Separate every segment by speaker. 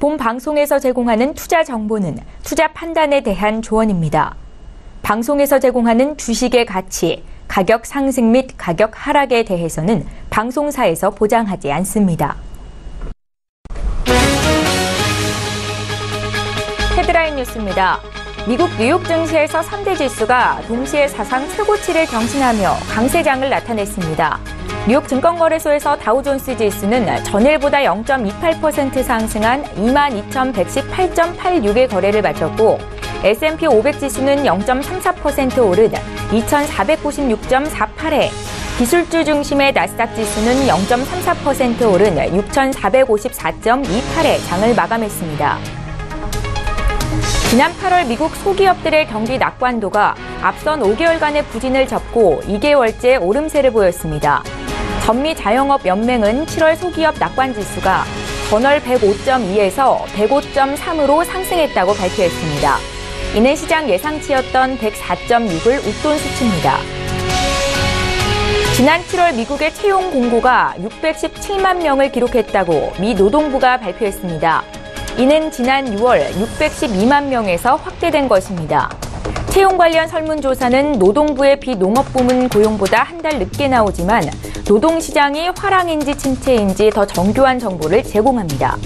Speaker 1: 본 방송에서 제공하는 투자 정보는 투자 판단에 대한 조언입니다. 방송에서 제공하는 주식의 가치, 가격 상승 및 가격 하락에 대해서는 방송사에서 보장하지 않습니다. 헤드라인 뉴스입니다. 미국 뉴욕 증시에서 3대 지수가 동시에 사상 최고치를 경신하며 강세장을 나타냈습니다. 뉴욕 증권거래소에서 다우존스 지수는 전일보다 0.28% 상승한 22,118.86의 거래를 마쳤고 S&P 500 지수는 0.34% 오른 2,496.48에 기술주 중심의 나스닥 지수는 0.34% 오른 6,454.28에 장을 마감했습니다. 지난 8월 미국 소기업들의 경기 낙관도가 앞선 5개월간의 부진을 접고 2개월째 오름세를 보였습니다. 전미 자영업 연맹은 7월 소기업 낙관지수가 전월 105.2에서 105.3으로 상승했다고 발표했습니다. 이는 시장 예상치였던 104.6을 웃돈 수치입니다. 지난 7월 미국의 채용 공고가 617만 명을 기록했다고 미 노동부가 발표했습니다. 이는 지난 6월 612만 명에서 확대된 것입니다. 채용 관련 설문조사는 노동부의 비농업 부문 고용보다 한 달 늦게 나오지만 노동시장이 화랑인지 침체인지 더 정교한 정보를 제공합니다.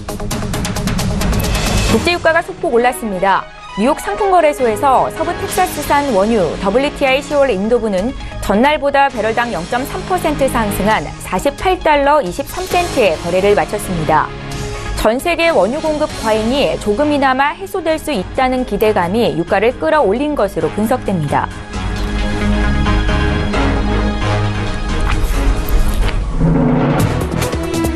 Speaker 1: 국제유가가 소폭 올랐습니다. 뉴욕 상품거래소에서 서부 텍사스산 원유 WTI 10월 인도분은 전날보다 배럴당 0.3% 상승한 48달러 23센트의 거래를 마쳤습니다. 전 세계 원유 공급 과잉이 조금이나마 해소될 수 있다는 기대감이 유가를 끌어올린 것으로 분석됩니다.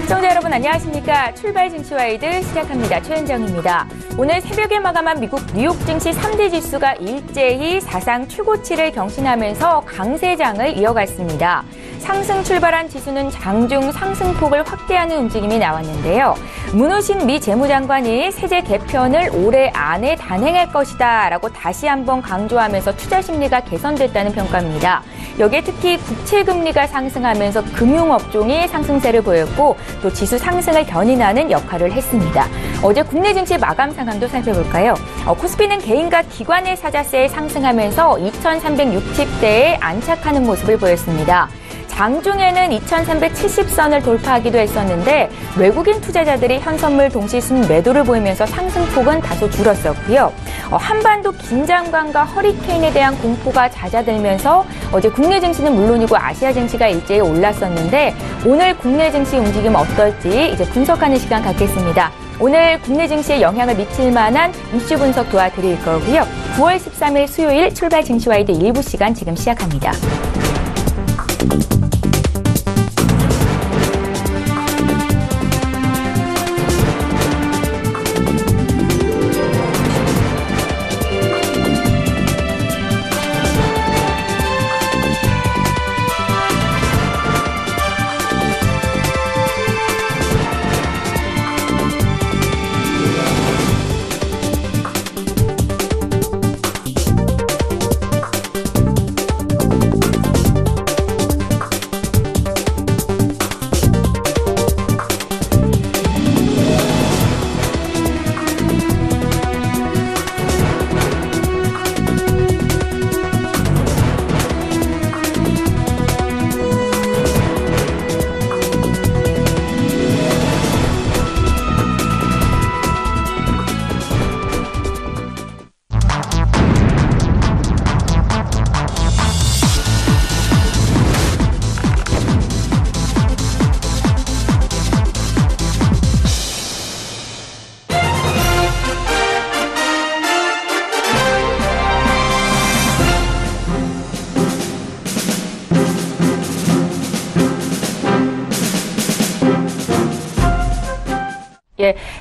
Speaker 1: 시청자 여러분 안녕하십니까? 출발 증시와이드 시작합니다. 최은정입니다. 오늘 새벽에 마감한 미국 뉴욕 증시 3대 지수가 일제히 사상 최고치를 경신하면서 강세장을 이어갔습니다. 상승 출발한 지수는 장중 상승폭을 확대하는 움직임이 나왔는데요. 문우신 미 재무장관이 세제 개편을 올해 안에 단행할 것이다 라고 다시 한번 강조하면서 투자 심리가 개선됐다는 평가입니다. 여기에 특히 국채금리가 상승하면서 금융업종이 상승세를 보였고 또 지수 상승을 견인하는 역할을 했습니다. 어제 국내 증시 마감 상황도 살펴볼까요? 코스피는 개인과 기관의 사자세에 상승하면서 2,360대에 안착하는 모습을 보였습니다. 장중에는 2,370선을 돌파하기도 했었는데 외국인 투자자들이 현선물 동시순 매도를 보이면서 상승폭은 다소 줄었었고요. 한반도 긴장감과 허리케인에 대한 공포가 잦아들면서 어제 국내 증시는 물론이고 아시아 증시가 일제히 올랐었는데 오늘 국내 증시 움직임 어떨지 이제 분석하는 시간 갖겠습니다. 오늘 국내 증시에 영향을 미칠 만한 이슈 분석 도와드릴 거고요. 9월 13일 수요일 출발 증시와이드 일부 시간 지금 시작합니다.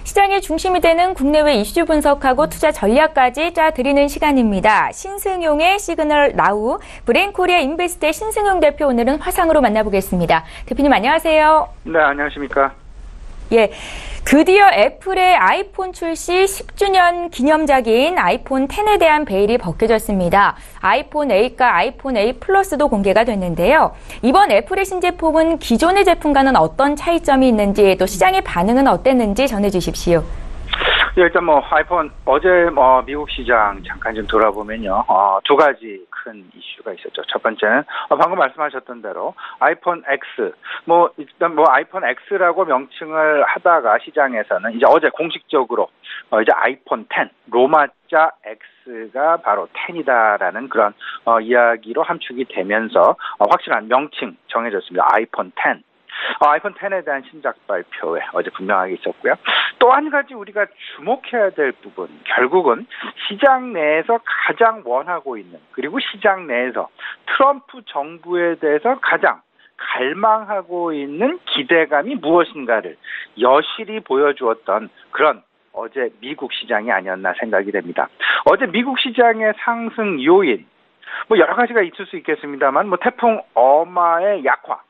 Speaker 1: 시장의 중심이 되는 국내외 이슈 분석하고 투자 전략까지 짜드리는 시간입니다. 신승용의 시그널 나우, 브레인코리아 인베스트의 신승용 대표 오늘은 화상으로 만나보겠습니다. 대표님 안녕하세요.
Speaker 2: 네, 안녕하십니까.
Speaker 1: 예, 드디어 애플의 아이폰 출시 10주년 기념작인 아이폰 X에 대한 베일이 벗겨졌습니다. 아이폰 8과 아이폰 8 플러스도 공개가 됐는데요. 이번 애플의 신제품은 기존의 제품과는 어떤 차이점이 있는지 또 시장의 반응은 어땠는지 전해주십시오.
Speaker 2: 일단 아이폰 어제 미국 시장 잠깐 좀 돌아보면요. 두 가지 큰 이슈가 있었죠. 첫 번째는 방금 말씀하셨던 대로 아이폰 X. 일단 아이폰 X라고 명칭을 하다가 시장에서는 이제 어제 공식적으로 이제 아이폰 10 로마자 X가 바로 10이다라는 그런 이야기로 함축이 되면서 확실한 명칭 정해졌습니다. 아이폰 10. 아이폰 10에 대한 신작 발표회 어제 분명하게 있었고요. 또 한 가지 우리가 주목해야 될 부분, 결국은 시장 내에서 가장 원하고 있는, 그리고 시장 내에서 트럼프 정부에 대해서 가장 갈망하고 있는 기대감이 무엇인가를 여실히 보여주었던 그런 어제 미국 시장이 아니었나 생각이 됩니다. 어제 미국 시장의 상승 요인, 여러 가지가 있을 수 있겠습니다만, 태풍 어마의 약화,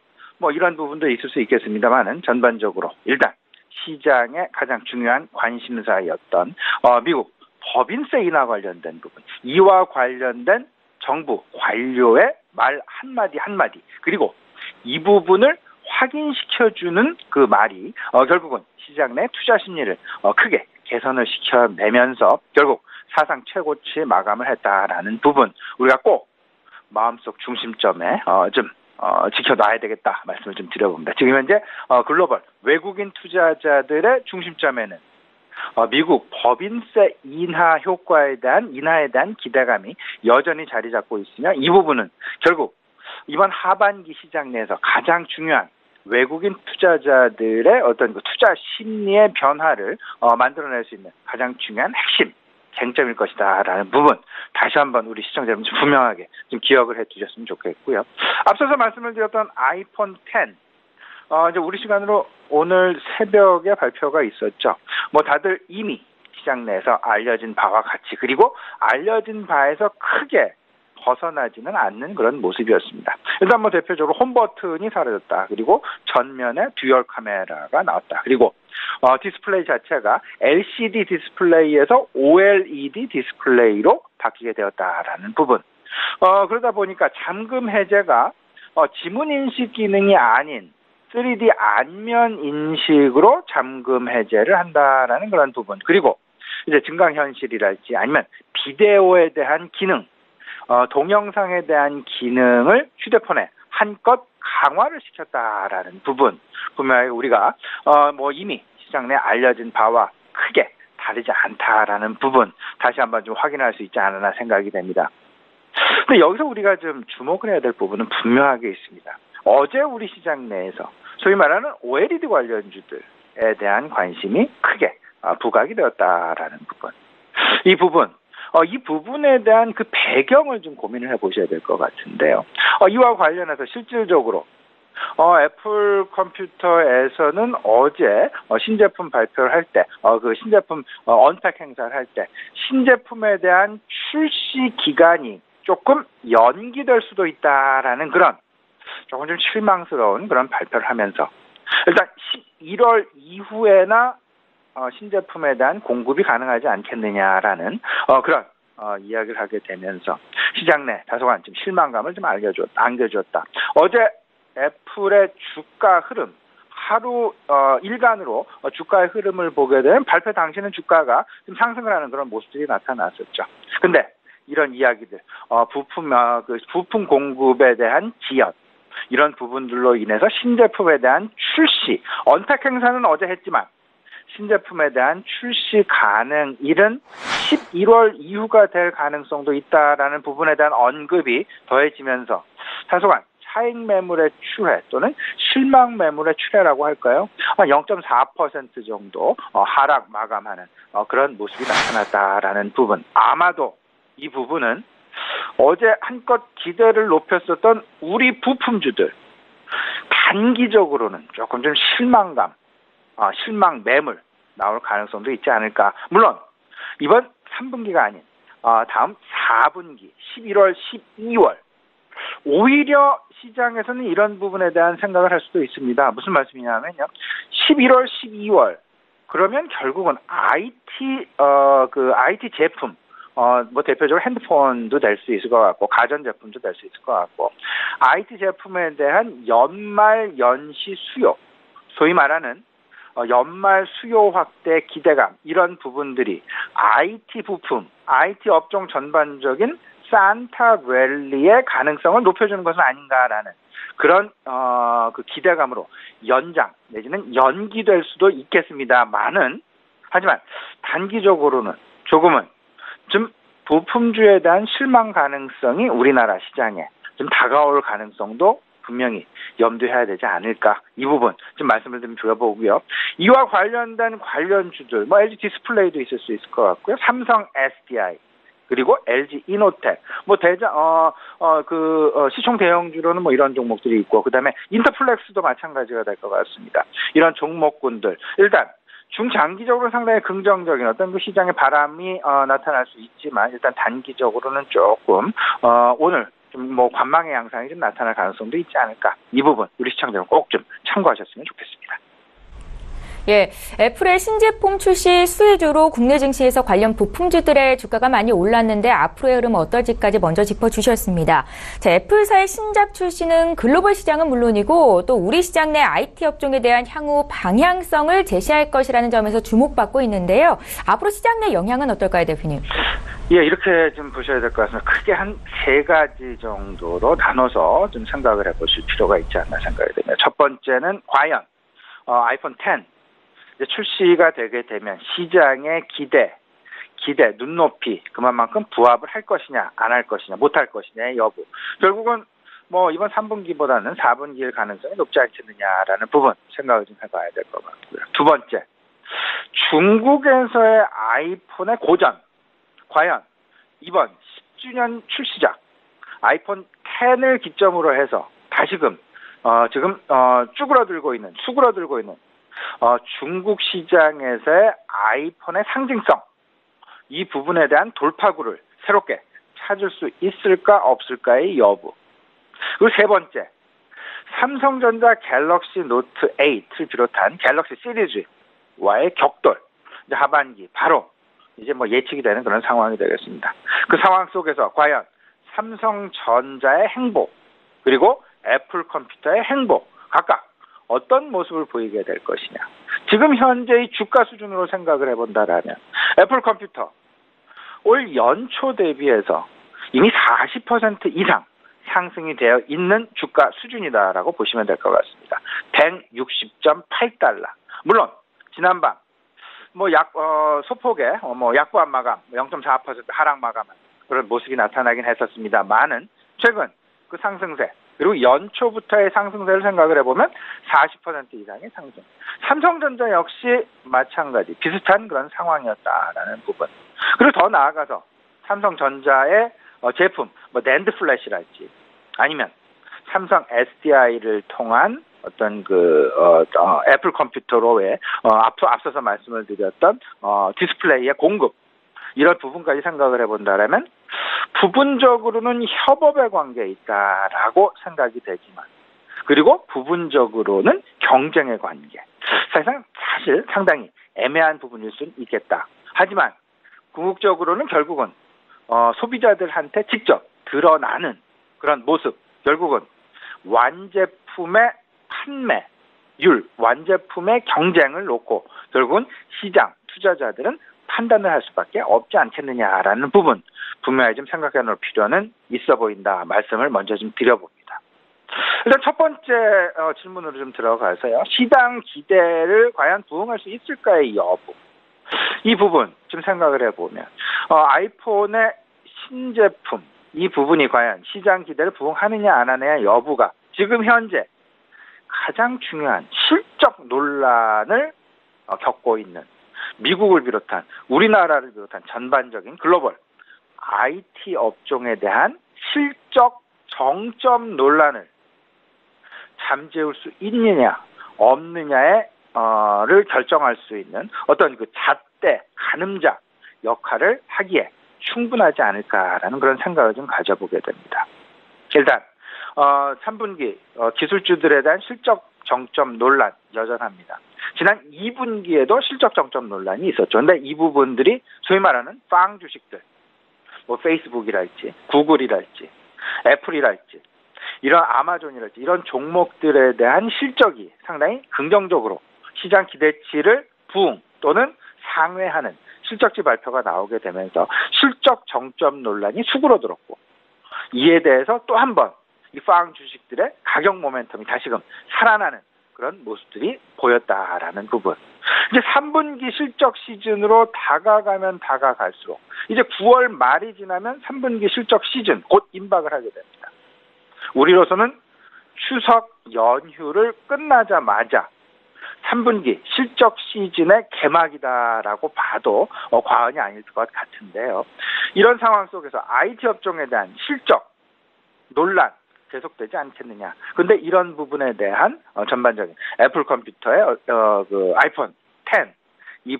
Speaker 2: 이런 부분도 있을 수 있겠습니다만은 전반적으로 일단 시장의 가장 중요한 관심사였던 미국 법인세 인하 관련된 부분, 이와 관련된 정부 관료의 말 한마디 한마디, 그리고 이 부분을 확인시켜주는 그 말이 결국은 시장 내 투자 심리를 크게 개선을 시켜내면서 결국 사상 최고치 마감을 했다라는 부분, 우리가 꼭 마음속 중심점에 좀 지켜놔야 되겠다 말씀을 좀 드려봅니다. 지금 현재 글로벌 외국인 투자자들의 중심점에는 미국 법인세 인하 효과에 대한 인하에 대한 기대감이 여전히 자리 잡고 있으며, 이 부분은 결국 이번 하반기 시장 내에서 가장 중요한 외국인 투자자들의 어떤 그 투자 심리의 변화를 만들어낼 수 있는 가장 중요한 핵심 쟁점일 것이다라는 부분, 다시 한번 우리 시청자 여러분 좀 분명하게 좀 기억을 해두셨으면 좋겠고요. 앞서서 말씀을 드렸던 아이폰 10, 이제 우리 시간으로 오늘 새벽에 발표가 있었죠. 다들 이미 시장 내에서 알려진 바와 같이, 그리고 알려진 바에서 크게 벗어나지는 않는 그런 모습이었습니다. 일단 대표적으로 홈 버튼이 사라졌다. 그리고 전면에 듀얼 카메라가 나왔다. 그리고 디스플레이 자체가 LCD 디스플레이에서 OLED 디스플레이로 바뀌게 되었다라는 부분. 그러다 보니까 잠금 해제가 지문 인식 기능이 아닌 3D 안면 인식으로 잠금 해제를 한다라는 그런 부분. 그리고 이제 증강현실이랄지 아니면 비데오에 대한 기능, 동영상에 대한 기능을 휴대폰에 한껏 강화를 시켰다라는 부분, 분명히 우리가 이미 시장 내 알려진 바와 크게 다르지 않다라는 부분 다시 한번 좀 확인할 수 있지 않았나 생각이 됩니다. 근데 여기서 우리가 좀 주목을 해야 될 부분은 분명하게 있습니다. 어제 우리 시장 내에서 소위 말하는 OLED 관련주들에 대한 관심이 크게 부각이 되었다라는 부분. 이 부분에 대한 그 배경을 좀 고민을 해보셔야 될 것 같은데요. 이와 관련해서 실질적으로 애플 컴퓨터에서는 어제 신제품 발표를 할 때, 그 신제품 언팩 행사를 할 때 신제품에 대한 출시 기간이 조금 연기될 수도 있다라는 그런 조금 좀 실망스러운 그런 발표를 하면서 일단 11월 이후에나 신제품에 대한 공급이 가능하지 않겠느냐라는 그런 이야기를 하게 되면서 시장 내 다소간 좀 실망감을 좀 안겨주었다. 어제 애플의 주가 흐름, 하루 일간으로 주가의 흐름을 보게 되면 발표 당시는 주가가 좀 상승을 하는 그런 모습들이 나타났었죠. 근데 이런 이야기들, 부품 공급에 대한 지연, 이런 부분들로 인해서 신제품에 대한 출시, 언택 행사는 어제 했지만 신제품에 대한 출시 가능일은 11월 이후가 될 가능성도 있다라는 부분에 대한 언급이 더해지면서 다소간 차익 매물의 추세 또는 실망 매물의 추세라고 할까요? 0.4% 정도 하락 마감하는 그런 모습이 나타났다라는 부분. 아마도 이 부분은 어제 한껏 기대를 높였었던 우리 부품주들, 단기적으로는 조금 좀 실망감, 실망 매물 나올 가능성도 있지 않을까. 물론 이번 3분기가 아닌 다음 4분기 11월, 12월 오히려 시장에서는 이런 부분에 대한 생각을 할 수도 있습니다. 무슨 말씀이냐면요. 11월, 12월 그러면 결국은 IT 제품, 대표적으로 핸드폰도 될 수 있을 것 같고, 가전제품도 될 수 있을 것 같고, IT 제품에 대한 연말 연시 수요, 소위 말하는 연말 수요 확대 기대감 이런 부분들이 IT 부품, IT 업종 전반적인 산타랠리의 가능성을 높여주는 것은 아닌가라는 그런 그 기대감으로 연장 내지는 연기될 수도 있겠습니다만은 하지만 단기적으로는 조금은 좀 부품주에 대한 실망 가능성이 우리나라 시장에 좀 다가올 가능성도 분명히 염두해야 되지 않을까. 이 부분 좀 말씀을 좀 드려보고요. 이와 관련된 관련주들, 뭐 LG 디스플레이도 있을 수 있을 것 같고요. 삼성 SDI 그리고 LG 이노텍, 뭐 시총 대형주로는 뭐 이런 종목들이 있고, 그다음에 인터플렉스도 마찬가지가 될 것 같습니다. 이런 종목군들 일단 중장기적으로 상당히 긍정적인 어떤 그 시장의 바람이 나타날 수 있지만 일단 단기적으로는 조금 오늘 좀 뭐 관망의 양상이 좀 나타날 가능성도 있지 않을까. 이 부분 우리 시청자분 꼭 좀 참고하셨으면 좋겠습니다.
Speaker 1: 예, 애플의 신제품 출시 수혜주로 국내 증시에서 관련 부품주들의 주가가 많이 올랐는데 앞으로의 흐름은 어떨지까지 먼저 짚어주셨습니다. 자, 애플사의 신작 출시는 글로벌 시장은 물론이고 또 우리 시장 내 IT 업종에 대한 향후 방향성을 제시할 것이라는 점에서 주목받고 있는데요. 앞으로 시장 내 영향은 어떨까요, 대표님?
Speaker 2: 예, 이렇게 좀 보셔야 될 것 같습니다. 크게 한 세 가지 정도로 나눠서 좀 생각을 해보실 필요가 있지 않나 생각이 됩니다. 첫 번째는 과연 아이폰 10 출시가 되게 되면 시장의 기대, 눈높이 그만큼 부합을 할 것이냐, 안 할 것이냐, 못 할 것이냐의 여부. 결국은 뭐 이번 3분기보다는 4분기일 가능성이 높지 않겠느냐라는 부분 생각을 좀 해봐야 될 것 같고요. 두 번째, 중국에서의 아이폰의 고전. 과연 이번 10주년 출시작 아이폰 10을 기점으로 해서 다시금 수그러들고 있는 중국 시장에서의 아이폰의 상징성, 이 부분에 대한 돌파구를 새롭게 찾을 수 있을까 없을까의 여부. 그리고 세 번째, 삼성전자 갤럭시 노트 8을 비롯한 갤럭시 시리즈와의 격돌. 이제 하반기 바로 이제 뭐 예측이 되는 그런 상황이 되겠습니다. 그 상황 속에서 과연 삼성전자의 행보 그리고 애플 컴퓨터의 행보 각각 어떤 모습을 보이게 될 것이냐. 지금 현재의 주가 수준으로 생각을 해본다라면 애플 컴퓨터 올 연초 대비해서 이미 40% 이상 상승이 되어 있는 주가 수준이다라고 보시면 될 것 같습니다. 160.8달러. 물론 지난밤 소폭의 약보합 마감 0.4% 하락 마감한 그런 모습이 나타나긴 했었습니다만은 최근 그 상승세 그리고 연초부터의 상승세를 생각을 해보면 40% 이상의 상승. 삼성전자 역시 마찬가지 비슷한 그런 상황이었다라는 부분. 그리고 더 나아가서 삼성전자의 제품 낸드 플래시랄지 아니면 삼성 SDI를 통한 어떤 애플 컴퓨터로의 앞서서 말씀을 드렸던 디스플레이의 공급 이런 부분까지 생각을 해본다라면 부분적으로는 협업의 관계에 있다라고 생각이 되지만 그리고 부분적으로는 경쟁의 관계. 사실 상당히 애매한 부분일 수는 있겠다. 하지만 궁극적으로는 결국은 소비자들한테 직접 드러나는 그런 모습. 결국은 완제품의 판매율, 완제품의 경쟁을 놓고 결국은 시장 투자자들은 판단을 할 수밖에 없지 않겠느냐라는 부분 분명히 좀 생각해 놓을 필요는 있어 보인다 말씀을 먼저 좀 드려봅니다. 일단 첫 번째 질문으로 좀 들어가서요. 시장 기대를 과연 부응할 수 있을까의 여부. 이 부분 좀 생각을 해보면 아이폰의 신제품 이 부분이 과연 시장 기대를 부응하느냐 안 하느냐 여부가 지금 현재 가장 중요한 실적 논란을 겪고 있는 미국을 비롯한 우리나라를 비롯한 전반적인 글로벌 IT 업종에 대한 실적 정점 논란을 잠재울 수 있느냐 없느냐를 결정할 수 있는 어떤 그 잣대 가늠자 역할을 하기에 충분하지 않을까라는 그런 생각을 좀 가져보게 됩니다. 일단 3분기 기술주들에 대한 실적 정점 논란 여전합니다. 지난 2분기에도 실적 정점 논란이 있었죠. 그런데 이 부분들이 소위 말하는 빵 주식들, 페이스북이랄지 구글이랄지 애플이랄지 이런 아마존이랄지 이런 종목들에 대한 실적이 상당히 긍정적으로 시장 기대치를 부응 또는 상회하는 실적지 발표가 나오게 되면서 실적 정점 논란이 수그러들었고, 이에 대해서 또 한 번 이 빵 주식들의 가격 모멘텀이 다시금 살아나는 그런 모습들이 보였다라는 부분. 이제 3분기 실적 시즌으로 다가가면 다가갈수록 이제 9월 말이 지나면 3분기 실적 시즌 곧 임박을 하게 됩니다. 우리로서는 추석 연휴를 끝나자마자 3분기 실적 시즌의 개막이다라고 봐도 과언이 아닐 것 같은데요. 이런 상황 속에서 IT 업종에 대한 실적 논란 계속되지 않겠느냐. 근데 이런 부분에 대한 전반적인 애플 컴퓨터의 그 아이폰 10 이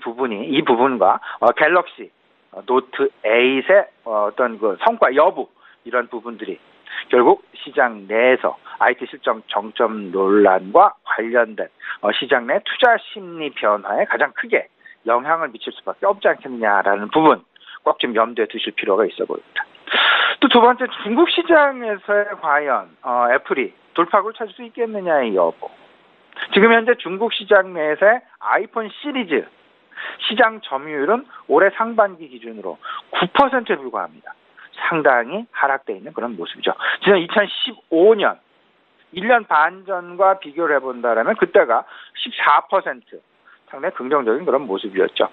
Speaker 2: 부분과 갤럭시 노트 8의 어떤 그 성과 여부 이런 부분들이 결국 시장 내에서 IT 실적 정점 논란과 관련된 시장 내 투자 심리 변화에 가장 크게 영향을 미칠 수밖에 없지 않겠느냐라는 부분 꼭 좀 염두에 두실 필요가 있어 보입니다. 또 두 번째, 중국 시장에서의 과연 애플이 돌파구를 찾을 수 있겠느냐의 여부. 지금 현재 중국 시장 내에서의 아이폰 시리즈 시장 점유율은 올해 상반기 기준으로 9%에 불과합니다. 상당히 하락되어 있는 그런 모습이죠. 지난 2015년 1년 반 전과 비교를 해본다면 그때가 14% 상당히 긍정적인 그런 모습이었죠.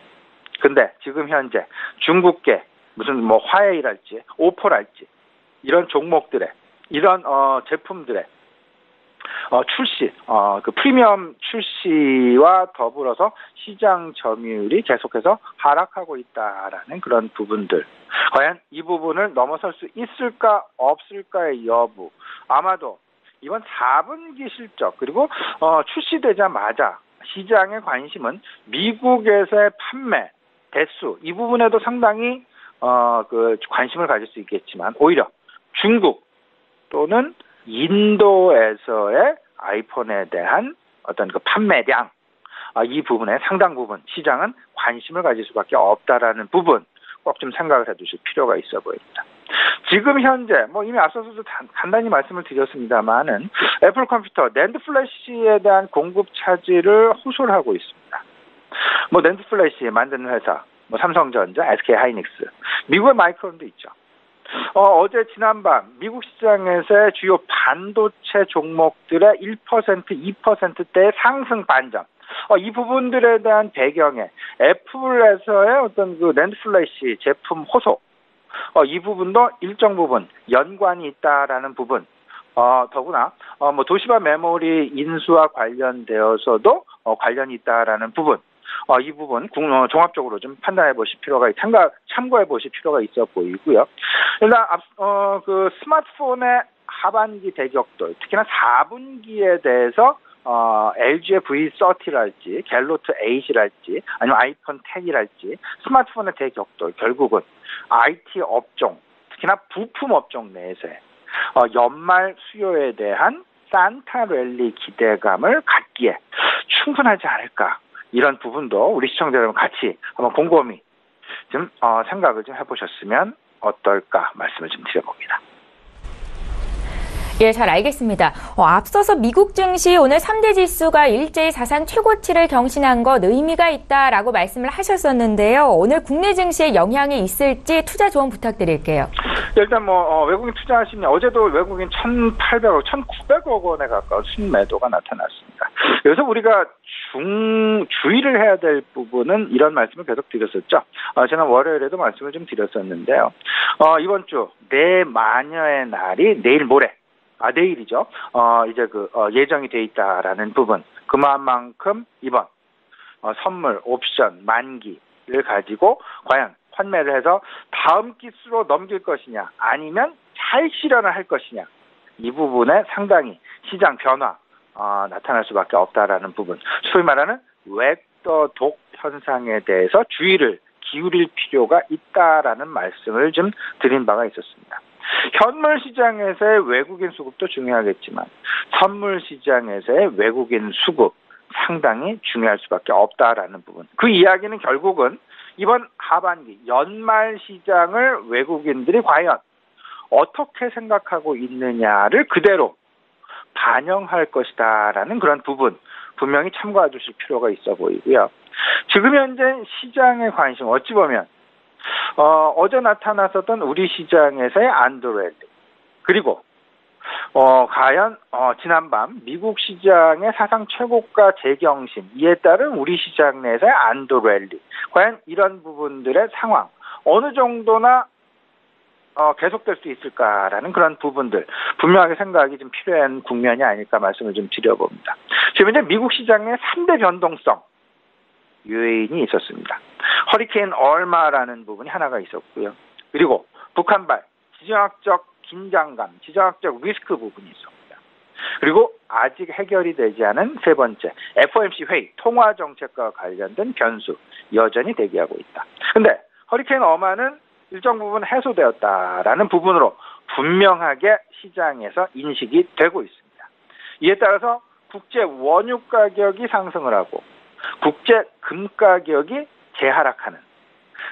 Speaker 2: 근데 지금 현재 중국계 무슨 뭐 화웨이랄지 오포랄지 이런 종목들의 이런 제품들의 출시 그 프리미엄 출시와 더불어서 시장 점유율이 계속해서 하락하고 있다라는 그런 부분들. 과연 이 부분을 넘어설 수 있을까 없을까의 여부. 아마도 이번 4분기 실적 그리고 출시되자마자 시장의 관심은 미국에서의 판매 대수 이 부분에도 상당히 그 관심을 가질 수 있겠지만 오히려 중국 또는 인도에서의 아이폰에 대한 어떤 그 판매량 이 부분에 상당 부분 시장은 관심을 가질 수밖에 없다라는 부분 꼭 좀 생각을 해두실 필요가 있어 보입니다. 지금 현재 뭐 이미 앞서서도 간단히 말씀을 드렸습니다만은 애플 컴퓨터 낸드 플래시에 대한 공급 차질을 호소를 하고 있습니다. 뭐 낸드 플래시 만드는 회사, 뭐 삼성전자, SK 하이닉스, 미국의 마이크론도 있죠. 어제 지난밤 미국 시장에서의 주요 반도체 종목들의 1%, 2%대의 상승 반전. 이 부분들에 대한 배경에 애플에서의 어떤 그 낸드 플래시 제품 호소, 이 부분도 일정 부분 연관이 있다라는 부분. 더구나 뭐 도시바 메모리 인수와 관련되어서도 관련이 있다라는 부분. 이 부분 종합적으로 좀 판단해 보실 필요가 참고해 보실 필요가 있어 보이고요. 일단 그 스마트폰의 하반기 대격돌, 특히나 4분기에 대해서 LG의 V30랄지 갤로트 8이랄지 아니면 아이폰 10이랄지 스마트폰의 대격돌 결국은 IT 업종, 특히나 부품 업종 내에서의 연말 수요에 대한 산타 랠리 기대감을 갖기에 충분하지 않을까. 이런 부분도 우리 시청자 여러분 같이 한번 곰곰이 좀 생각을 좀 해보셨으면 어떨까 말씀을 좀 드려봅니다.
Speaker 1: 예, 잘 알겠습니다. 앞서서 미국 증시 오늘 3대 지수가 일제히 사상 최고치를 경신한 것 의미가 있다라고 말씀을 하셨었는데요. 오늘 국내 증시에 영향이 있을지 투자 조언 부탁드릴게요.
Speaker 2: 일단 외국인 투자하시면 어제도 외국인 1,800억, 1,900억 원에 가까운 순매도가 나타났습니다. 그래서 우리가 주의를 해야 될 부분은 이런 말씀을 계속 드렸었죠. 지난 월요일에도 말씀을 좀 드렸었는데요. 이번 주 내마녀의 날이 내일 모레. 내일이죠. 이제 예정이 돼 있다라는 부분. 그만큼 이번 선물 옵션 만기를 가지고 과연 환매를 해서 다음 기수로 넘길 것이냐 아니면 잘 실현을 할 것이냐 이 부분에 상당히 시장 변화 나타날 수밖에 없다라는 부분. 소위 말하는 웩더 독 현상에 대해서 주의를 기울일 필요가 있다라는 말씀을 좀 드린 바가 있었습니다. 현물 시장에서의 외국인 수급도 중요하겠지만 선물 시장에서의 외국인 수급 상당히 중요할 수밖에 없다라는 부분. 그 이야기는 결국은 이번 하반기 연말 시장을 외국인들이 과연 어떻게 생각하고 있느냐를 그대로 반영할 것이다라는 그런 부분. 분명히 참고해 주실 필요가 있어 보이고요. 지금 현재 시장의 관심 어찌 보면 어제 나타났었던 우리 시장에서의 안도랠리 그리고 과연 지난밤 미국 시장의 사상 최고가 재경신 이에 따른 우리 시장 내에서의 안도랠리 과연 이런 부분들의 상황 어느 정도나 계속될 수 있을까라는 그런 부분들 분명하게 생각이 좀 필요한 국면이 아닐까 말씀을 좀 드려봅니다. 지금 이제 미국 시장의 3대 변동성 요인이 있었습니다. 허리케인 얼마라는 부분이 하나가 있었고요. 그리고 북한발 지정학적 긴장감, 지정학적 리스크 부분이 있었습니다. 그리고 아직 해결이 되지 않은 세 번째 FOMC 회의 통화정책과 관련된 변수 여전히 대기하고 있다. 근데 허리케인 어마는 일정 부분 해소되었다라는 부분으로 분명하게 시장에서 인식이 되고 있습니다. 이에 따라서 국제 원유 가격이 상승을 하고 국제 금 가격이 재하락하는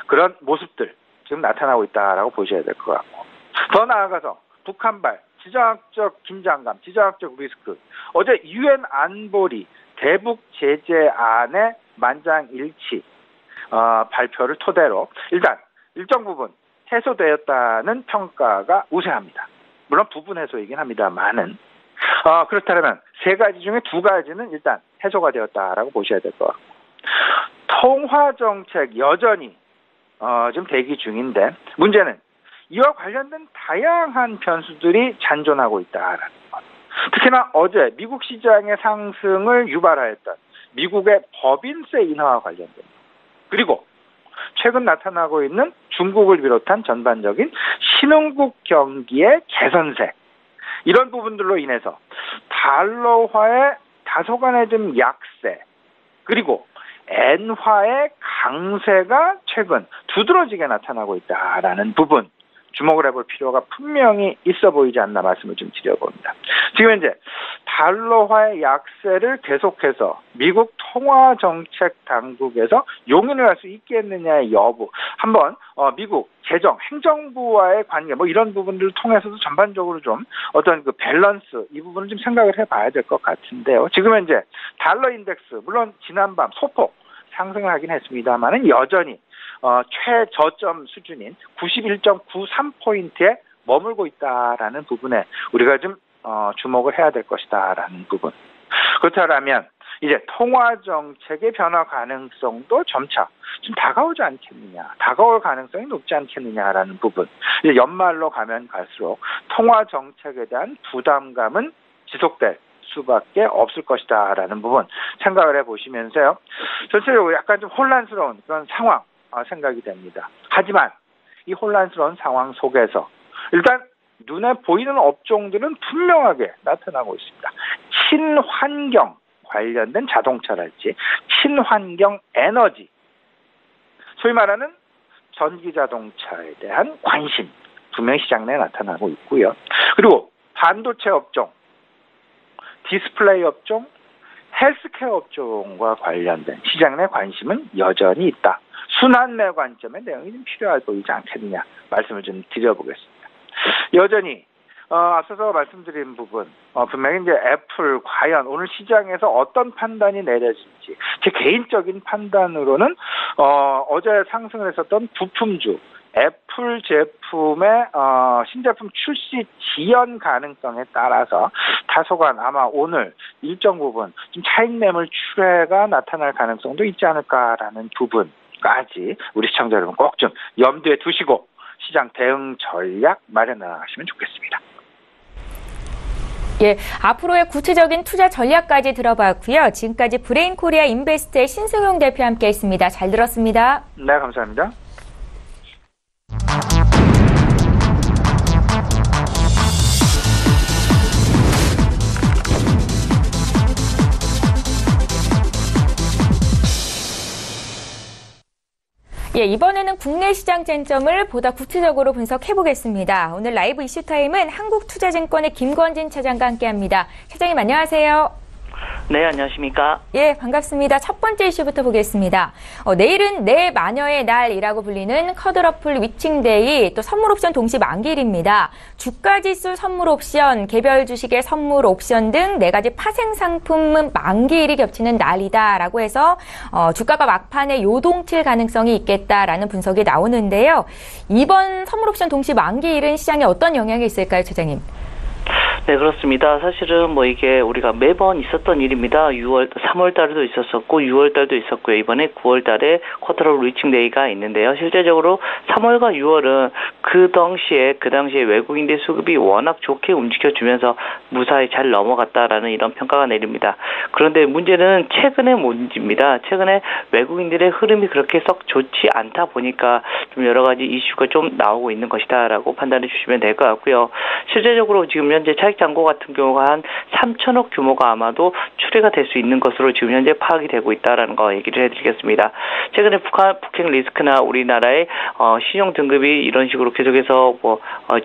Speaker 2: 그런 모습들 지금 나타나고 있다라고 보셔야 될 것 같고 더 나아가서 북한발 지정학적 긴장감, 지정학적 리스크 어제 유엔 안보리 대북 제재안의 만장일치 발표를 토대로 일단 일정 부분 해소되었다는 평가가 우세합니다. 물론 부분 해소이긴 합니다만은 그렇다면 세 가지 중에 두 가지는 일단 해소가 되었다라고 보셔야 될 것 같고 통화정책 여전히 지금 대기 중인데 문제는 이와 관련된 다양한 변수들이 잔존하고 있다라는 것. 특히나 어제 미국 시장의 상승을 유발하였던 미국의 법인세 인하와 관련된 그리고 최근 나타나고 있는 중국을 비롯한 전반적인 신흥국 경기의 개선세 이런 부분들로 인해서 달러화의 다소간의 좀 약세 그리고 엔화의 강세가 최근 두드러지게 나타나고 있다라는 부분 주목을 해볼 필요가 분명히 있어 보이지 않나 말씀을 좀 드려봅니다. 지금 현재 달러화의 약세를 계속해서 미국 통화정책 당국에서 용인을 할 수 있겠느냐의 여부 한번 미국 재정 행정부와의 관계 뭐 이런 부분들을 통해서도 전반적으로 좀 어떤 그 밸런스 이 부분을 좀 생각을 해봐야 될 것 같은데요. 지금 현재 달러 인덱스 물론 지난밤 소폭 상승을 하긴 했습니다만은 여전히 최저점 수준인 91.93포인트에 머물고 있다라는 부분에 우리가 좀 주목을 해야 될 것이다라는 부분. 그렇다면 이제 통화정책의 변화 가능성도 점차 좀 다가오지 않겠느냐, 다가올 가능성이 높지 않겠느냐라는 부분. 이제 연말로 가면 갈수록 통화정책에 대한 부담감은 지속될 수밖에 없을 것이다라는 부분 생각을 해보시면서요. 전체적으로 약간 좀 혼란스러운 그런 상황 생각이 됩니다. 하지만 이 혼란스러운 상황 속에서 일단 눈에 보이는 업종들은 분명하게 나타나고 있습니다. 친환경 관련된 자동차랄지 친환경 에너지 소위 말하는 전기자동차에 대한 관심 분명히 시장 내에 나타나고 있고요. 그리고 반도체 업종 디스플레이 업종, 헬스케어 업종과 관련된 시장 내 관심은 여전히 있다. 순환매 관점의 내용이 좀 필요해 보이지 않겠느냐 말씀을 좀 드려보겠습니다. 여전히 앞서서 말씀드린 부분 분명히 이제 애플 과연 오늘 시장에서 어떤 판단이 내려질지 제 개인적인 판단으로는 어제 상승을 했었던 부품주 애플 제품의 신제품 출시 지연 가능성에 따라서 다소간 아마 오늘 일정 부분 좀 차익 매물 출회가 나타날 가능성도 있지 않을까라는 부분까지 우리 시청자 여러분 꼭 좀 염두에 두시고 시장 대응 전략 마련해 나가시면 좋겠습니다.
Speaker 1: 예, 앞으로의 구체적인 투자 전략까지 들어봤고요. 지금까지 브레인 코리아 인베스트의 신승용 대표와 함께했습니다. 잘 들었습니다.
Speaker 2: 네, 감사합니다.
Speaker 1: 예, 이번에는 국내 시장 쟁점을 보다 구체적으로 분석해보겠습니다. 오늘 라이브 이슈타임은 한국투자증권의 김권진 차장과 함께합니다. 차장님 안녕하세요.
Speaker 3: 네, 안녕하십니까?
Speaker 1: 예, 반갑습니다. 첫 번째 이슈부터 보겠습니다. 내일은 내 마녀의 날이라고 불리는 쿼드러플 위칭데이, 또 선물 옵션 동시 만기일입니다. 주가지수 선물 옵션, 개별 주식의 선물 옵션 등 4가지 파생 상품은 만기일이 겹치는 날이다라고 해서 주가가 막판에 요동칠 가능성이 있겠다라는 분석이 나오는데요. 이번 선물 옵션 동시 만기일은 시장에 어떤 영향이 있을까요, 차장님?
Speaker 3: 네, 그렇습니다. 사실은 이게 우리가 매번 있었던 일입니다. 3월 달에도 있었었고, 6월 달도 있었고요. 이번에 9월 달에 쿼터럴 리칭데이가 있는데요. 실제적으로 3월과 6월은 그 당시에 외국인들 수급이 워낙 좋게 움직여주면서 무사히 잘 넘어갔다라는 이런 평가가 내립니다. 그런데 문제는 최근의 문제입니다. 최근에 외국인들의 흐름이 그렇게 썩 좋지 않다 보니까 좀 여러 가지 이슈가 좀 나오고 있는 것이다라고 판단해 주시면 될 것 같고요. 실제적으로 지금 현재 차익 잔고 같은 경우가 한 3천억 규모가 아마도 추례가 될 수 있는 것으로 지금 현재 파악이 되고 있다라는 거 얘기를 해드리겠습니다. 최근에 북핵 리스크나 우리나라의 신용 등급이 이런 식으로 계속해서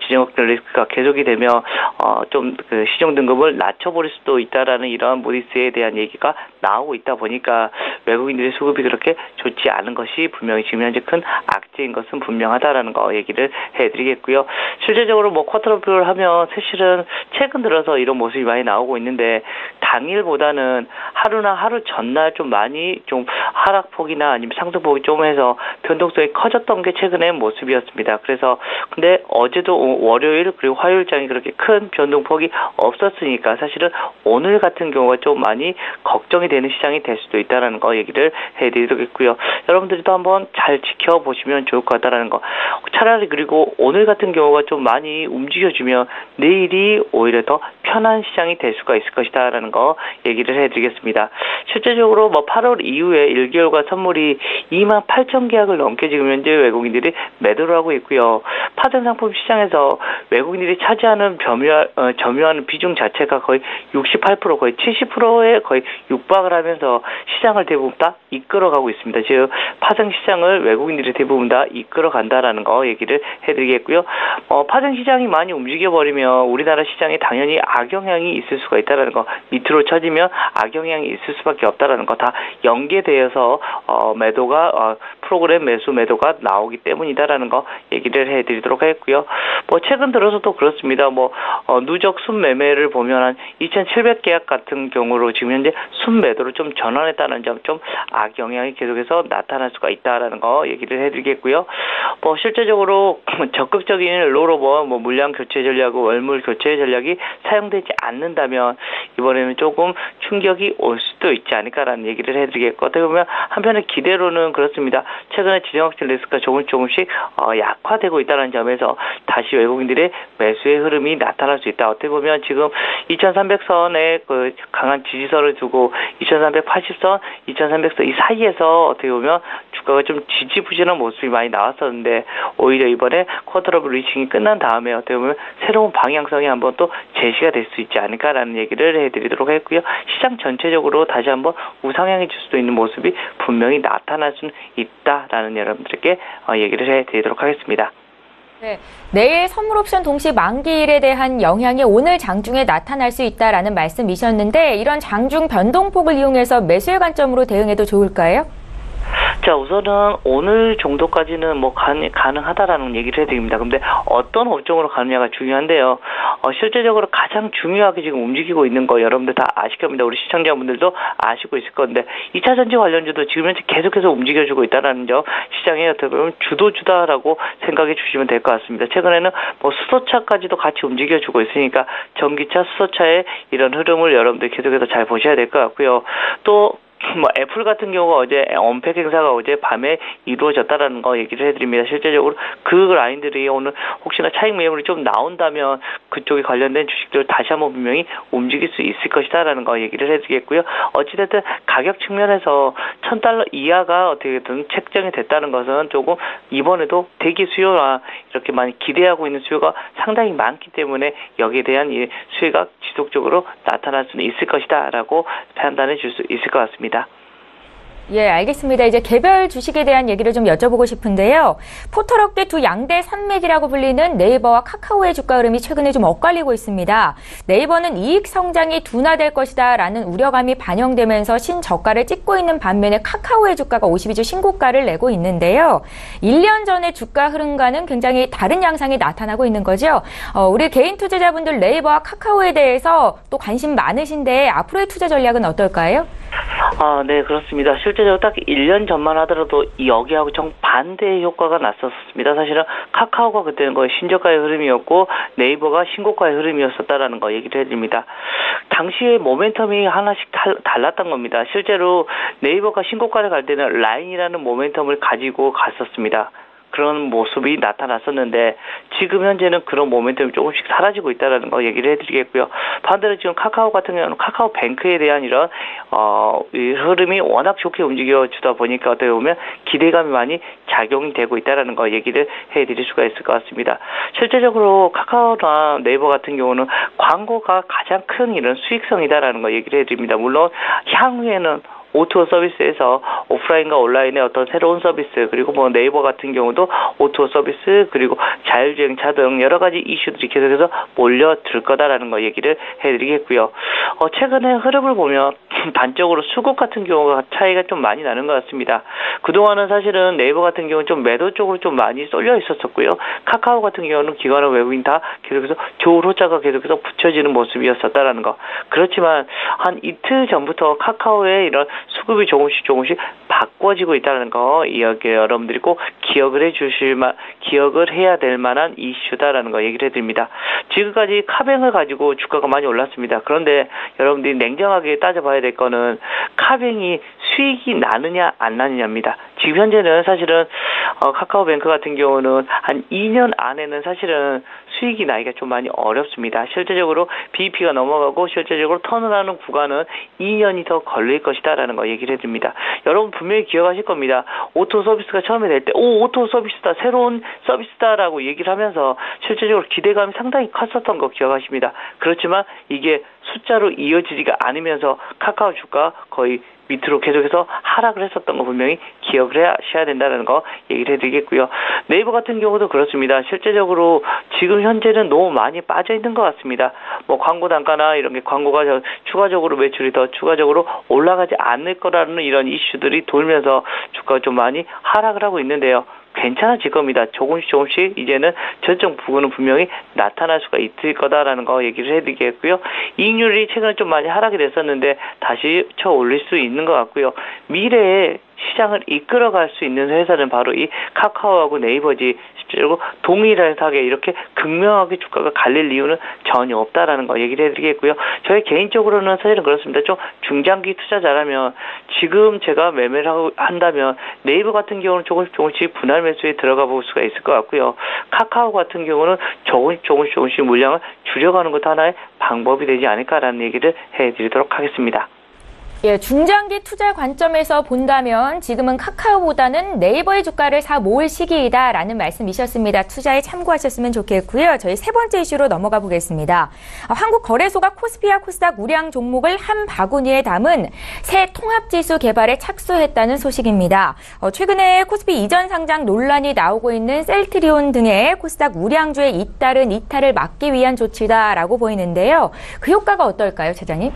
Speaker 3: 지정학적 리스크가 계속이 되면 좀 그 신용 등급을 낮춰버릴 수도 있다라는 이러한 모디스에 대한 얘기가 나오고 있다 보니까 외국인들의 수급이 그렇게 좋지 않은 것이 분명히 지금 현재 큰 악재인 것은 분명하다라는 거 얘기를 해드리겠고요. 실제적으로 쿼터러플을 하면 사실은 최근 들어서 이런 모습이 많이 나오고 있는데 당일보다는 하루나 하루 전날 좀 많이 좀 하락폭이나 아니면 상승폭이 좀 해서 변동성이 커졌던 게 최근의 모습이었습니다. 그래서 근데 어제도 월요일 그리고 화요일장이 그렇게 큰 변동폭이 없었으니까 사실은 오늘 같은 경우가 좀 많이 걱정이 되는 시장이 될 수도 있다는 거 얘기를 해드리겠고요. 여러분들도 한번 잘 지켜보시면 좋을 것 같다는 거. 차라리 그리고 오늘 같은 경우가 좀 많이 움직여주면 내일이 오히려 더 편한 시장이 될 수가 있을 것이다라는 거 얘기를 해드리겠습니다. 실제적으로 8월 이후에 1개월과 선물이 28,000 계약을 넘게 지금 현재 외국인들이 매도를 하고 있고요. 파생 상품 시장에서 외국인들이 차지하는 점유하는 비중 자체가 거의 68% 거의 70%에 거의 육박을 하면서 시장을 대부분 다 이끌어가고 있습니다. 즉 파생 시장을 외국인들이 대부분 다 이끌어간다라는 거 얘기를 해드리겠고요. 파생 시장이 많이 움직여버리면 우리나라 시장에 당연히 악영향이 있을 수가 있다라는 거, 밑으로 쳐지면 악영향이 있을 수밖에 없다라는 거 다 연계되어서 매도가 프로그램 매수 매도가 나오기 때문이다라는 거 얘기를 해드리도록 하겠고요. 최근 들어서도 그렇습니다. 누적 순매매를 보면 한 2,700계약 같은 경우로 지금 현재 순매도로 좀 전환했다는 점, 좀 악영향이 계속해서 나타날 수가 있다라는 거 얘기를 해드리겠고요. 실제적으로 적극적인 롤오버, 물량 교체 전략, 월물 교체 전략이 사용되지 않는다면 이번에는 조금 충격이 올 수도 있지 않을까라는 얘기를 해드리겠고, 어떻게 보면 한편의 기대로는 그렇습니다. 최근에 지정학적 리스크가 조금씩 약화되고 있다는 점에서 다시 외국인들의 매수의 흐름이 나타날 수 있다. 어떻게 보면 지금 2,300선에 그 강한 지지선을 두고 2,380선, 2,300선 이 사이에서 어떻게 보면 주가가 좀 지지부진한 모습이 많이 나왔었는데 오히려 이번에 쿼터러플 리칭이 끝난 다음에 어떻게 보면 새로운 방향성이 한번 또 제시가 될 수 있지 않을까라는 얘기를 해드리도록 했고요. 시장 전체적으로 다시 한번 우상향해 줄 수도 있는 모습이 분명히 나타날 수 있다라는 여러분들께 얘기를 해드리도록 하겠습니다.
Speaker 1: 네, 내일 선물 옵션 동시 만기일에 대한 영향이 오늘 장중에 나타날 수 있다라는 말씀이셨는데 이런 장중 변동폭을 이용해서 매수의 관점으로 대응해도 좋을까요?
Speaker 3: 자, 우선은 오늘 정도까지는 가능하다라는 얘기를 해드립니다. 근데 어떤 업종으로 가느냐가 중요한데요. 실제적으로 가장 중요하게 지금 움직이고 있는 거 여러분들 다 아실 겁니다. 우리 시청자분들도 아시고 있을 건데 2차 전지 관련주도 지금 현재 계속해서 움직여주고 있다는 점, 시장에 어떻게 보면 주도주다라고 생각해 주시면 될 것 같습니다. 최근에는 수소차까지도 같이 움직여주고 있으니까 전기차, 수소차의 이런 흐름을 여러분들 계속해서 잘 보셔야 될 것 같고요. 또 애플 같은 경우가 어제 언팩 행사가 어제 밤에 이루어졌다라는 거 얘기를 해드립니다. 실제적으로 그 라인들이 오늘 혹시나 차익 매물이 좀 나온다면 그쪽에 관련된 주식들 다시 한번 분명히 움직일 수 있을 것이다라는 거 얘기를 해드리겠고요. 어찌됐든 가격 측면에서 $1,000 이하가 어떻게든 책정이 됐다는 것은 조금 이번에도 대기 수요나 이렇게 많이 기대하고 있는 수요가 상당히 많기 때문에 여기에 대한 이 수요가 지속적으로 나타날 수는 있을 것이다라고 판단해 줄 수 있을 것 같습니다.
Speaker 1: 예, 알겠습니다. 이제 개별 주식에 대한 얘기를 좀 여쭤보고 싶은데요. 포털업계 두 양대 산맥이라고 불리는 네이버와 카카오의 주가 흐름이 최근에 좀 엇갈리고 있습니다. 네이버는 이익 성장이 둔화될 것이다라는 우려감이 반영되면서 신저가를 찍고 있는 반면에 카카오의 주가가 52주 신고가를 내고 있는데요. 1년 전의 주가 흐름과는 굉장히 다른 양상이 나타나고 있는 거죠. 우리 개인 투자자분들 네이버와 카카오에 대해서 또 관심 많으신데 앞으로의 투자 전략은 어떨까요?
Speaker 3: 네, 그렇습니다. 실제로 딱 1년 전만 하더라도 여기하고 정반대의 효과가 났었습니다. 사실은 카카오가 그때는 거의 신저가의 흐름이었고 네이버가 신고가의 흐름이었었다라는 거 얘기를 해드립니다. 당시에 모멘텀이 하나씩 달랐던 겁니다. 실제로 네이버가 신고가를 갈 때는 라인이라는 모멘텀을 가지고 갔었습니다. 그런 모습이 나타났었는데 지금 현재는 그런 모멘텀이 조금씩 사라지고 있다는 거 얘기를 해드리겠고요. 반대로 지금 카카오 같은 경우는 카카오뱅크에 대한 이런 이 흐름이 워낙 좋게 움직여주다 보니까 어떻게 보면 기대감이 많이 작용이 되고 있다는 거 얘기를 해드릴 수가 있을 것 같습니다. 실제적으로 카카오나 네이버 같은 경우는 광고가 가장 큰 이런 수익성이다라는 거 얘기를 해드립니다. 물론 향후에는 O2O 서비스에서 오프라인과 온라인의 어떤 새로운 서비스, 그리고 뭐 네이버 같은 경우도 O2O 서비스, 그리고 자율주행차 등 여러 가지 이슈들이 계속해서 몰려들 거다라는 거 얘기를 해드리겠고요. 최근에 흐름을 보면 단적으로 수급 같은 경우가 차이가 좀 많이 나는 것 같습니다. 그동안은 사실은 네이버 같은 경우는 좀 매도 쪽으로 좀 많이 쏠려 있었었고요. 카카오 같은 경우는 기관과 외국인 다 계속해서 좋은 호자가 계속해서 붙여지는 모습이었었다라는 거. 그렇지만 한 이틀 전부터 카카오의 이런 수급이 조금씩 바꿔지고 있다는 거 여러분들이 꼭 기억을 해야 될 만한 이슈다라는 거 얘기를 해드립니다. 지금까지 카뱅을 가지고 주가가 많이 올랐습니다. 그런데 여러분들이 냉정하게 따져봐야 될 거는 카뱅이 수익이 나느냐 안 나느냐입니다. 지금 현재는 사실은 카카오뱅크 같은 경우는 한 2년 안에는 사실은 수익이 나기가 좀 많이 어렵습니다. 실제적으로 BEP가 넘어가고 실제적으로 턴을 구간은 2년이 더 걸릴 것이다라는 거 얘기를 해드립니다. 여러분 분명히 기억하실 겁니다. 오토 서비스가 처음에 될 때 오토 서비스다, 새로운 서비스다라고 얘기를 하면서 실제적으로 기대감이 상당히 컸었던 거 기억하십니다. 그렇지만 이게 숫자로 이어지지가 않으면서 카카오 주가 거의 밑으로 계속해서 하락을 했었던 거 분명히 기억을 하셔야 된다는 거 얘기를 해드리겠고요. 네이버 같은 경우도 그렇습니다. 실제적으로 지금 현재는 너무 많이 빠져 있는 것 같습니다. 뭐 광고 단가나 이런 게 광고가 추가적으로 매출이 더 추가적으로 올라가지 않을 거라는 이런 이슈들이 돌면서 주가가 좀 많이 하락을 하고 있는데요. 괜찮아질 겁니다. 조금씩 이제는 저점 부근은 분명히 나타날 수가 있을 거다라는 거 얘기를 해드리겠고요. 이익률이 최근에 좀 많이 하락이 됐었는데 다시 쳐 올릴 수 있는 것 같고요. 미래에 시장을 이끌어갈 수 있는 회사는 바로 이 카카오하고 네이버지, 실제로 동일하게 이렇게 극명하게 주가가 갈릴 이유는 전혀 없다라는 거 얘기를 해드리겠고요. 저희 개인적으로는 사실은 그렇습니다. 좀 중장기 투자자라면 지금 제가 매매를 한다면 네이버 같은 경우는 조금씩 분할 매수에 들어가 볼 수가 있을 것 같고요. 카카오 같은 경우는 조금씩 물량을 줄여가는 것도 하나의 방법이 되지 않을까라는 얘기를 해드리도록 하겠습니다.
Speaker 1: 예, 중장기 투자 관점에서 본다면 지금은 카카오보다는 네이버의 주가를 사 모을 시기이다라는 말씀이셨습니다. 투자에 참고하셨으면 좋겠고요. 저희 세 번째 이슈로 넘어가 보겠습니다. 한국거래소가 코스피와 코스닥 우량 종목을 한 바구니에 담은 새 통합지수 개발에 착수했다는 소식입니다. 최근에 코스피 이전 상장 논란이 나오고 있는 셀트리온 등의 코스닥 우량주의 잇따른 이탈을 막기 위한 조치다라고 보이는데요. 그 효과가 어떨까요, 차장님?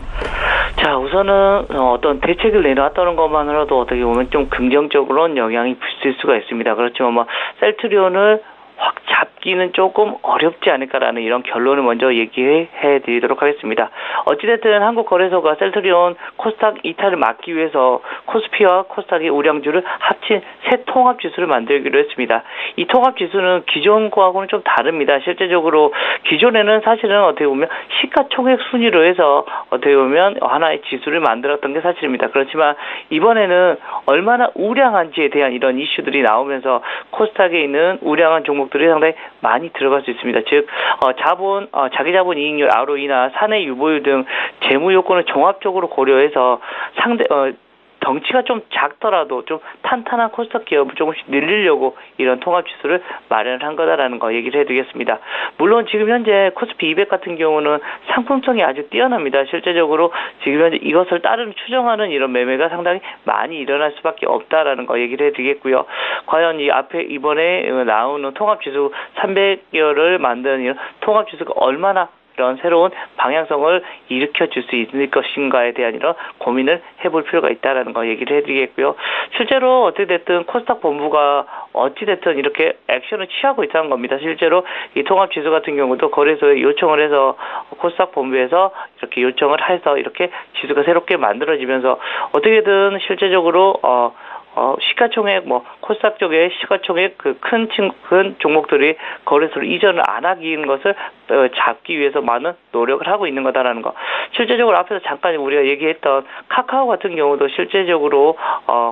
Speaker 3: 자, 우선은 어떤 대책을 내놨다는 것만으로도 어떻게 보면 좀 긍정적으로는 영향이 있을 수가 있습니다. 그렇지만 뭐 셀트리온을 확 잡기는 조금 어렵지 않을까라는 이런 결론을 먼저 얘기해 드리도록 하겠습니다. 어찌됐든 한국거래소가 셀트리온 코스닥 이탈을 막기 위해서 코스피와 코스닥의 우량주를 합친 새 통합지수를 만들기로 했습니다. 이 통합지수는 기존 거하고는 좀 다릅니다. 실제적으로 기존에는 사실은 어떻게 보면 시가총액 순위로 해서 어떻게 보면 하나의 지수를 만들었던 게 사실입니다. 그렇지만 이번에는 얼마나 우량한지에 대한 이런 이슈들이 나오면서 코스닥에 있는 우량한 종목 들이 상당히 많이 들어갈 수 있습니다. 즉 자기 자본 이익률 ROE나 사내 유보율 등 재무 요건을 종합적으로 고려해서 덩치가 좀 작더라도 좀 탄탄한 코스닥 기업을 조금씩 늘리려고 이런 통합지수를 마련을 한 거다라는 거 얘기를 해드리겠습니다. 물론 지금 현재 코스피 200 같은 경우는 상품성이 아주 뛰어납니다. 실제적으로 지금 현재 이것을 따르는 추정하는 이런 매매가 상당히 많이 일어날 수밖에 없다라는 거 얘기를 해드리겠고요. 과연 이 앞에 이번에 나오는 통합지수 300여를 만드는 이런 통합지수가 얼마나 이런 새로운 방향성을 일으켜줄 수 있을 것인가에 대한 이런 고민을 해볼 필요가 있다는 거 얘기를 해드리겠고요. 실제로 어찌됐든 코스닥 본부가 어찌됐든 이렇게 액션을 취하고 있다는 겁니다. 실제로 이 통합지수 같은 경우도 거래소에 요청을 해서 코스닥 본부에서 이렇게 요청을 해서 이렇게 지수가 새롭게 만들어지면서 어떻게든 실제적으로 시가총액, 코스닥 쪽에 시가총액 큰 종목들이 거래소로 이전을 안 하기인 것을 잡기 위해서 많은 노력을 하고 있는 거다라는 거. 실제적으로 앞에서 잠깐 우리가 얘기했던 카카오 같은 경우도 실제적으로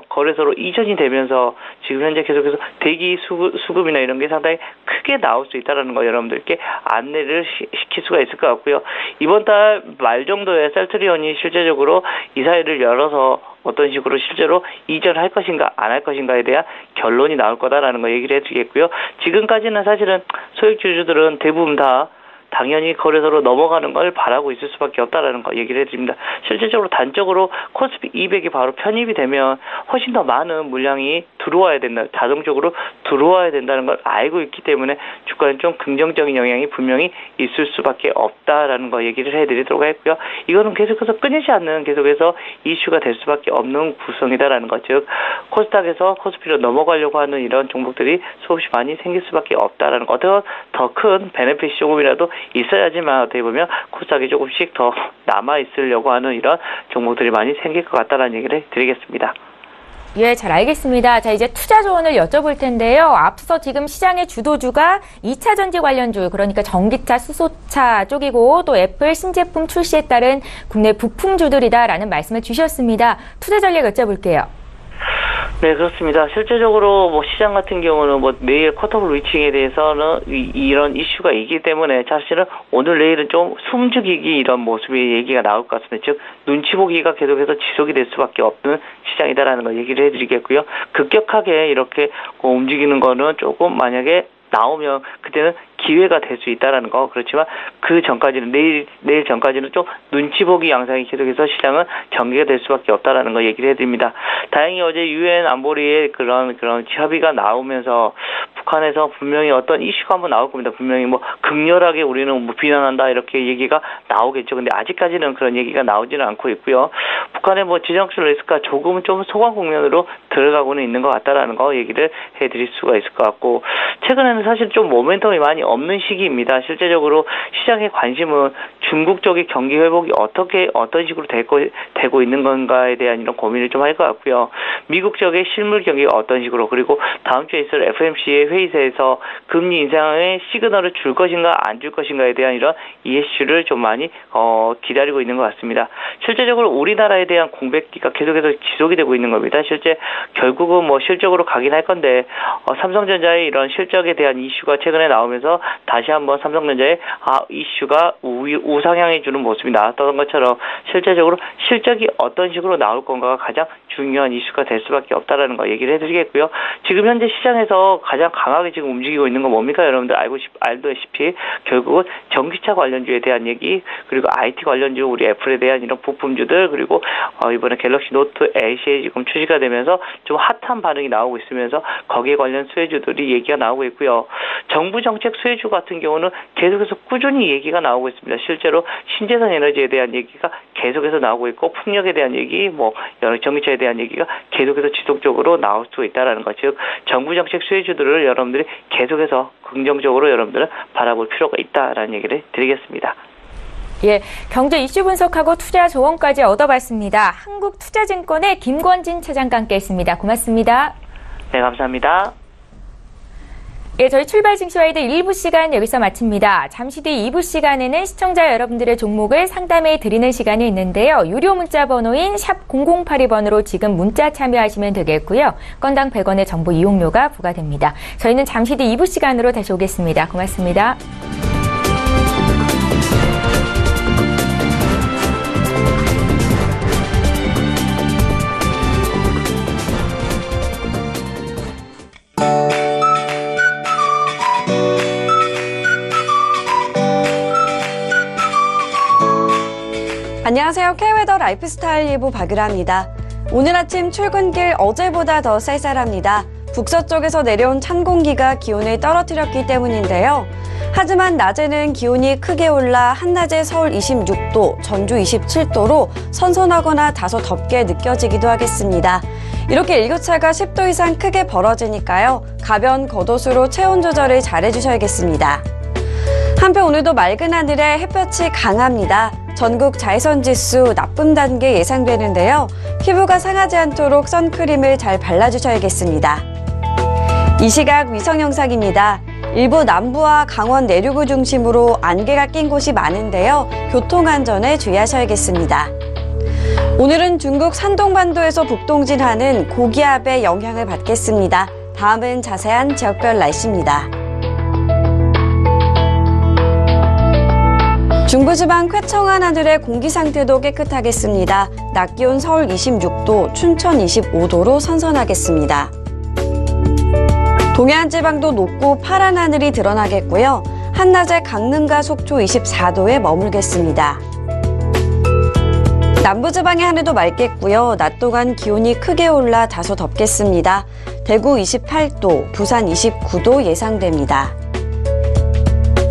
Speaker 3: 거래소로 이전이 되면서 지금 현재 계속해서 대기 수급이나 이런 게 상당히 크게 나올 수 있다라는 거 여러분들께 안내를 시킬 수가 있을 것 같고요. 이번 달 말 정도에 셀트리온이 실제적으로 이사회를 열어서 어떤 식으로 실제로 이전을 할 것인가 안 할 것인가에 대한 결론이 나올 거다라는 거 얘기를 해드리겠고요. 지금까지는 사실은 소액주주들은 대부분 다 당연히 거래소로 넘어가는 걸 바라고 있을 수밖에 없다라는 거 얘기를 해드립니다. 실질적으로 단적으로 코스피 200이 바로 편입이 되면 훨씬 더 많은 물량이 들어와야 된다, 자동적으로 들어와야 된다는 걸 알고 있기 때문에 주가는 좀 긍정적인 영향이 분명히 있을 수밖에 없다라는 거 얘기를 해드리도록 하겠고요. 이거는 계속해서 끊이지 않는 계속해서 이슈가 될 수밖에 없는 구성이다라는 것, 즉 코스닥에서 코스피로 넘어가려고 하는 이런 종목들이 수없이 많이 생길 수밖에 없다라는 것, 어떤 더 큰 베네핏이 조금이라도 있어야지만 어떻게 보면 코스닥이 조금씩 더 남아있으려고 하는 이런 종목들이 많이 생길 것 같다는 얘기를 드리겠습니다.
Speaker 1: 예, 잘 알겠습니다. 자, 이제 투자 조언을 여쭤볼 텐데요. 앞서 지금 시장의 주도주가 2차 전지 관련주, 그러니까 전기차, 수소차 쪽이고 또 애플 신제품 출시에 따른 국내 부품주들이다라는 말씀을 주셨습니다. 투자 전략 여쭤볼게요.
Speaker 3: 네, 그렇습니다. 실제적으로 시장 같은 경우는 내일 쿼터블 리칭에 대해서는 이런 이슈가 있기 때문에 사실은 오늘 내일은 좀 숨죽이기 이런 모습의 얘기가 나올 것 같습니다. 즉 눈치 보기가 계속해서 지속이 될 수밖에 없는 시장이다라는 걸 얘기를 해드리겠고요. 급격하게 이렇게 움직이는 거는 조금 만약에 나오면 그때는 기회가 될 수 있다라는 거. 그렇지만 그 전까지는 내일 전까지는 좀 눈치 보기 양상이 계속해서 시장은 전개가 될 수밖에 없다라는 거 얘기를 해드립니다. 다행히 어제 유엔 안보리의 그런 협의가 나오면서 북한에서 분명히 어떤 이슈가 한번 나올 겁니다. 분명히 극렬하게 우리는 비난한다 이렇게 얘기가 나오겠죠. 근데 아직까지는 그런 얘기가 나오지는 않고 있고요. 북한의 지정학적 리스크가 조금은 좀 소강 국면으로 들어가고는 있는 것 같다라는 거 얘기를 해드릴 수가 있을 것 같고, 최근에는 사실 좀 모멘텀이 많이 없는 시기입니다. 실제적으로 시장의 관심은 중국 쪽의 경기 회복이 어떤 식으로 되고 있는 건가에 대한 이런 고민을 좀 할 것 같고요. 미국 쪽의 실물 경기가 어떤 식으로, 그리고 다음 주에 있을 FOMC의 회의에서 금리 인상의 시그널을 줄 것인가 안 줄 것인가에 대한 이런 이슈를 좀 많이 기다리고 있는 것 같습니다. 실제적으로 우리나라에 대한 공백기가 계속해서 지속이 되고 있는 겁니다. 실제 결국은 실적으로 가긴 할 건데 삼성전자의 이런 실적에 대한 이슈가 최근에 나오면서 다시 한번 삼성전자의 이슈가 우상향해 주는 모습이 나왔던 것처럼 실제적으로 실적이 어떤 식으로 나올 건가가 가장 중요한 이슈가 될 수밖에 없다라는 거 얘기를 해드리겠고요. 지금 현재 시장에서 가장 강하게 지금 움직이고 있는 건 뭡니까? 여러분들 알다시피 결국은 전기차 관련주에 대한 얘기, 그리고 IT 관련주 우리 애플에 대한 이런 부품주들, 그리고 이번에 갤럭시 노트 8이 지금 출시가 되면서 좀 핫한 반응이 나오고 있으면서 거기에 관련 수혜주들이 얘기가 나오고 있고요. 정부 정책 수혜주 같은 경우는 계속해서 꾸준히 얘기가 나오고 있습니다. 실제로 신재생 에너지에 대한 얘기가 계속해서 나오고 있고, 풍력에 대한 얘기, 여러 전기차에 대한 얘기가 계속해서 지속적으로 나올 수 있다는 것. 즉 정부 정책 수혜주들을 여러분들이 계속해서 긍정적으로 여러분들은 바라볼 필요가 있다라는 얘기를 드리겠습니다.
Speaker 1: 예, 경제 이슈 분석하고 투자 조언까지 얻어봤습니다. 한국투자증권의 김권진 차장과 함께했습니다. 고맙습니다.
Speaker 3: 네, 감사합니다.
Speaker 1: 예, 저희 출발 증시와이드 1부 시간 여기서 마칩니다. 잠시 뒤 2부 시간에는 시청자 여러분들의 종목을 상담해 드리는 시간이 있는데요. 유료 문자 번호인 샵 0082번으로 지금 문자 참여하시면 되겠고요. 건당 100원의 정보 이용료가 부과됩니다. 저희는 잠시 뒤 2부 시간으로 다시 오겠습니다. 고맙습니다.
Speaker 4: 안녕하세요. K웨더 라이프스타일 예보 박유라입니다. 오늘 아침 출근길 어제보다 더 쌀쌀합니다. 북서쪽에서 내려온 찬 공기가 기온을 떨어뜨렸기 때문인데요. 하지만 낮에는 기온이 크게 올라 한낮에 서울 26도, 전주 27도로 선선하거나 다소 덥게 느껴지기도 하겠습니다. 이렇게 일교차가 10도 이상 크게 벌어지니까요. 가벼운 겉옷으로 체온 조절을 잘 해주셔야겠습니다. 한편 오늘도 맑은 하늘에 햇볕이 강합니다. 전국 자외선지수 나쁨 단계 예상되는데요. 피부가 상하지 않도록 선크림을 잘 발라주셔야겠습니다. 이 시각 위성 영상입니다. 일부 남부와 강원 내륙을 중심으로 안개가 낀 곳이 많은데요. 교통안전에 주의하셔야겠습니다. 오늘은 중국 산동반도에서 북동진하는 고기압의 영향을 받겠습니다. 다음은 자세한 지역별 날씨입니다. 중부지방 쾌청한 하늘의 공기 상태도 깨끗하겠습니다. 낮 기온 서울 26도, 춘천 25도로 선선하겠습니다. 동해안 지방도 높고 파란 하늘이 드러나겠고요. 한낮에 강릉과 속초 24도에 머물겠습니다. 남부지방의 하늘도 맑겠고요. 낮 동안 기온이 크게 올라 다소 덥겠습니다. 대구 28도, 부산 29도 예상됩니다.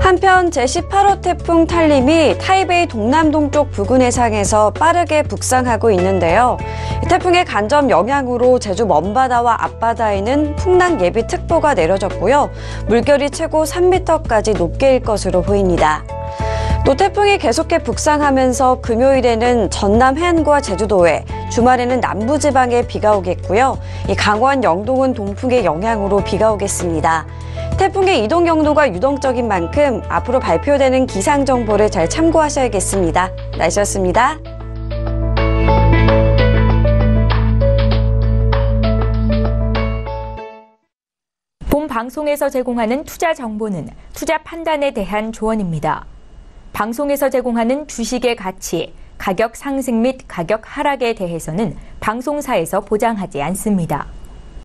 Speaker 4: 한편 제18호 태풍 탈림이 타이베이 동남동쪽 부근 해상에서 빠르게 북상하고 있는데요. 태풍의 간접 영향으로 제주 먼바다와 앞바다에는 풍랑 예비특보가 내려졌고요. 물결이 최고 3m까지 높게 일 것으로 보입니다. 또 태풍이 계속해 북상하면서 금요일에는 전남 해안과 제주도에, 주말에는 남부지방에 비가 오겠고요. 강원 영동은 동풍의 영향으로 비가 오겠습니다. 태풍의 이동 경로가 유동적인 만큼 앞으로 발표되는 기상 정보를 잘 참고하셔야겠습니다. 날씨였습니다.
Speaker 1: 본 방송에서 제공하는 투자 정보는 투자 판단에 대한 조언입니다. 방송에서 제공하는 주식의 가치, 가격 상승 및 가격 하락에 대해서는 방송사에서 보장하지 않습니다.